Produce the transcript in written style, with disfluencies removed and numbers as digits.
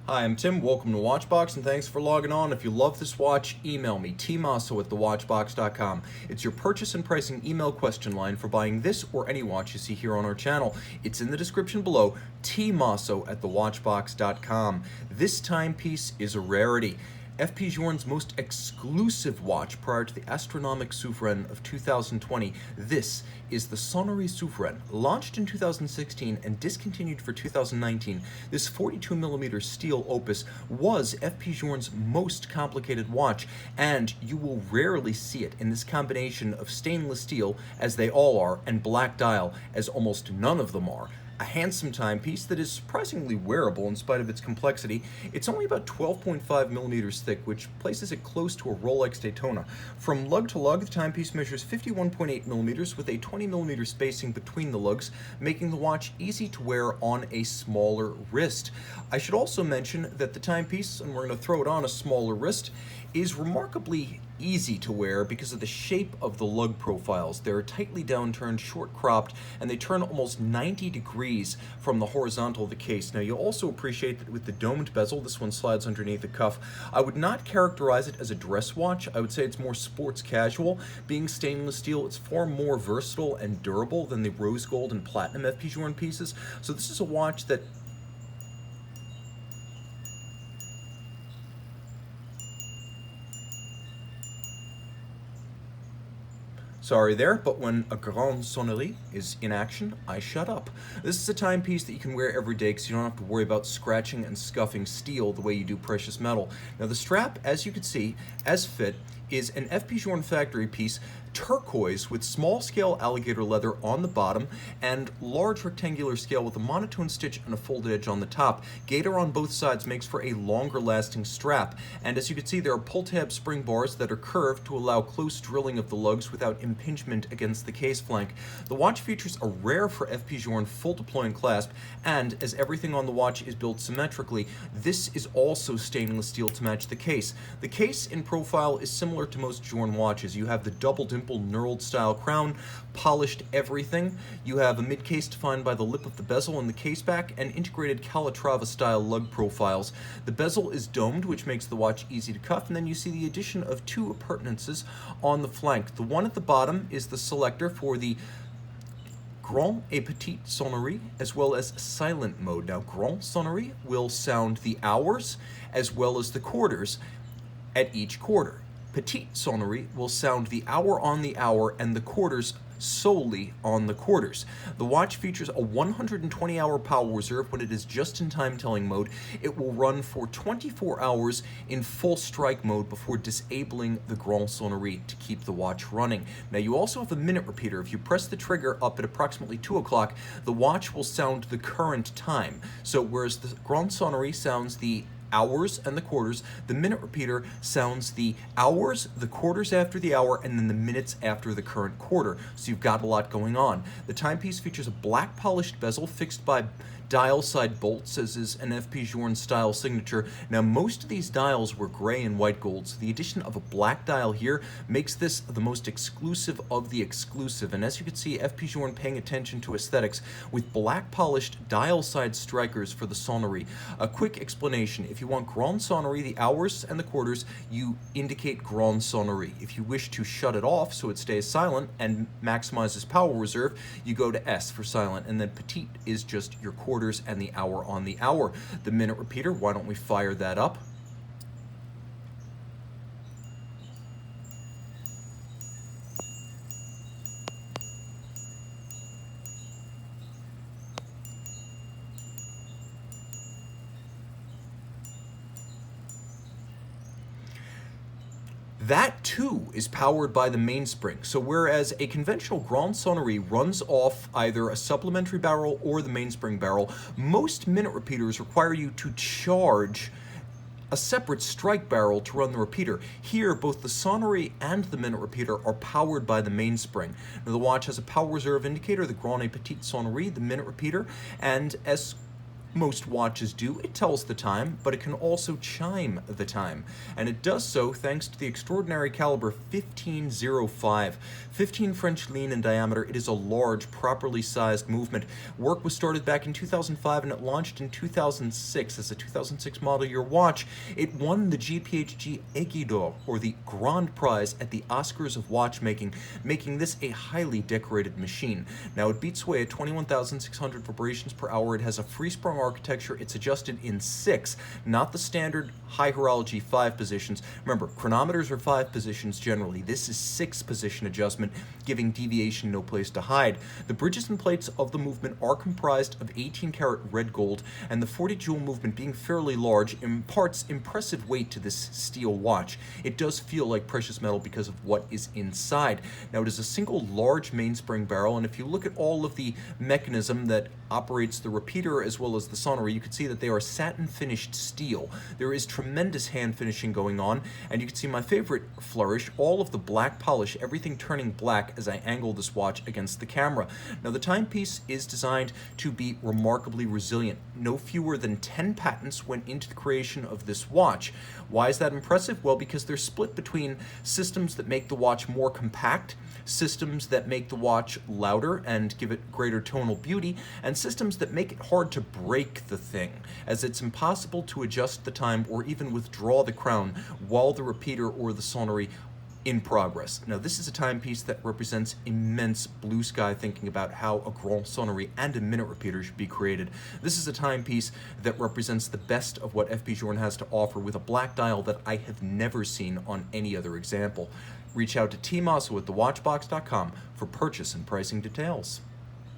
Hi, I'm Tim. Welcome to Watchbox, and thanks for logging on. If you love this watch, email me, tmosso at thewatchbox.com. It's your purchase and pricing email question line for buying this or any watch you see here on our channel. It's in the description below, tmosso at thewatchbox.com. This timepiece is a rarity. FP Journe's most exclusive watch prior to the Astronomique Souveraine of 2020. This is the Sonnerie Souveraine. Launched in 2016 and discontinued for 2019, this 42mm steel opus was FP Journe's most complicated watch, and you will rarely see it in this combination of stainless steel, as they all are, and black dial, as almost none of them are. A handsome timepiece that is surprisingly wearable in spite of its complexity. It's only about 12.5 millimeters thick, which places it close to a Rolex Daytona. From lug to lug, the timepiece measures 51.8 millimeters with a 20 millimeter spacing between the lugs, making the watch easy to wear on a smaller wrist. I should also mention that the timepiece, and we're going to throw it on a smaller wrist, is remarkably easy to wear because of the shape of the lug profiles. They're tightly downturned, short cropped, and they turn almost 90 degrees from the horizontal of the case. Now, you'll also appreciate that with the domed bezel, this one slides underneath the cuff. I would not characterize it as a dress watch. I would say it's more sports casual. Being stainless steel, it's far more versatile and durable than the rose gold and platinum FP Journe pieces. So this is a watch that Sorry there, but when a Grande Sonnerie is in action, I shut up. This is a timepiece that you can wear every day because you don't have to worry about scratching and scuffing steel the way you do precious metal. Now the strap, as you can see, as fit, is an FP Journe factory piece, turquoise with small scale alligator leather on the bottom and large rectangular scale with a monotone stitch and a folded edge on the top. Gator on both sides makes for a longer lasting strap, and as you can see, there are pull tab spring bars that are curved to allow close drilling of the lugs without impingement against the case flank. The watch features a rare for FP Journe full deploying clasp, and as everything on the watch is built symmetrically, this is also stainless steel to match the case. The case in profile is similar to most Journe watches. You have the double dimple knurled style crown, polished everything. You have a mid-case defined by the lip of the bezel and the case back, and integrated Calatrava style lug profiles. The bezel is domed, which makes the watch easy to cuff, and then you see the addition of two appurtenances on the flank. The one at the bottom is the selector for the Grande et Petite Sonnerie, as well as silent mode. Now, Grande Sonnerie will sound the hours as well as the quarters at each quarter. Petite Sonnerie will sound the hour on the hour and the quarters solely on the quarters. The watch features a 120-hour power reserve when it is just-in-time telling mode. It will run for 24 hours in full strike mode before disabling the Grande Sonnerie to keep the watch running. Now, you also have a minute repeater. If you press the trigger up at approximately 2 o'clock, the watch will sound the current time. So whereas the Grande Sonnerie sounds the hours and the quarters, the minute repeater sounds the hours, the quarters after the hour, and then the minutes after the current quarter. So you've got a lot going on. The timepiece features a black polished bezel fixed by dial side bolts, as is an FP Journe style signature. Now, most of these dials were gray and white gold, so the addition of a black dial here makes this the most exclusive of the exclusive. And as you can see, FP Journe paying attention to aesthetics with black polished dial side strikers for the Sonnerie. A quick explanation: if you want Grande Sonnerie, the hours and the quarters, you indicate Grande Sonnerie. If you wish to shut it off so it stays silent and maximizes power reserve, you go to S for silent, and then Petite is just your quarters and the hour on the hour. The minute repeater, why don't we fire that up? That too is powered by the mainspring. So whereas a conventional Grande Sonnerie runs off either a supplementary barrel or the mainspring barrel, most minute repeaters require you to charge a separate strike barrel to run the repeater. Here, both the Sonnerie and the minute repeater are powered by the mainspring. Now, the watch has a power reserve indicator, the Grande et Petite Sonnerie, the minute repeater, and as most watches do. It tells the time, but it can also chime the time. And it does so thanks to the extraordinary caliber 1505. 15 French lean in diameter, it is a large, properly sized movement. Work was started back in 2005 and it launched in 2006 as a 2006 model year watch. It won the GPHG Aiguille d'Or, or the Grand Prize at the Oscars of watchmaking, making this a highly decorated machine. Now it beats away at 21,600 vibrations per hour. It has a free-sprung architecture. It's adjusted in 6, not the standard high horology 5 positions. Remember, chronometers are 5 positions generally. This is 6 position adjustment, giving deviation no place to hide. The bridges and plates of the movement are comprised of 18 karat red gold, and the 40 jewel movement, being fairly large, imparts impressive weight to this steel watch. It does feel like precious metal because of what is inside. Now it is a single large mainspring barrel, and if you look at all of the mechanism that operates the repeater as well as the sonnerie, you can see that they are satin finished steel. There is tremendous hand finishing going on, and you can see my favorite flourish, all of the black polish, everything turning black as I angle this watch against the camera. Now the timepiece is designed to be remarkably resilient. No fewer than 10 patents went into the creation of this watch. Why is that impressive? Well, because they're split between systems that make the watch more compact, systems that make the watch louder and give it greater tonal beauty, and systems that make it hard to break the thing, as it's impossible to adjust the time or even withdraw the crown while the repeater or the sonnerie in progress. Now this is a timepiece that represents immense blue sky thinking about how a Grande Sonnerie and a minute repeater should be created. This is a timepiece that represents the best of what FP Journe has to offer, with a black dial that I have never seen on any other example. Reach out to Tim Mosso at thewatchbox.com for purchase and pricing details.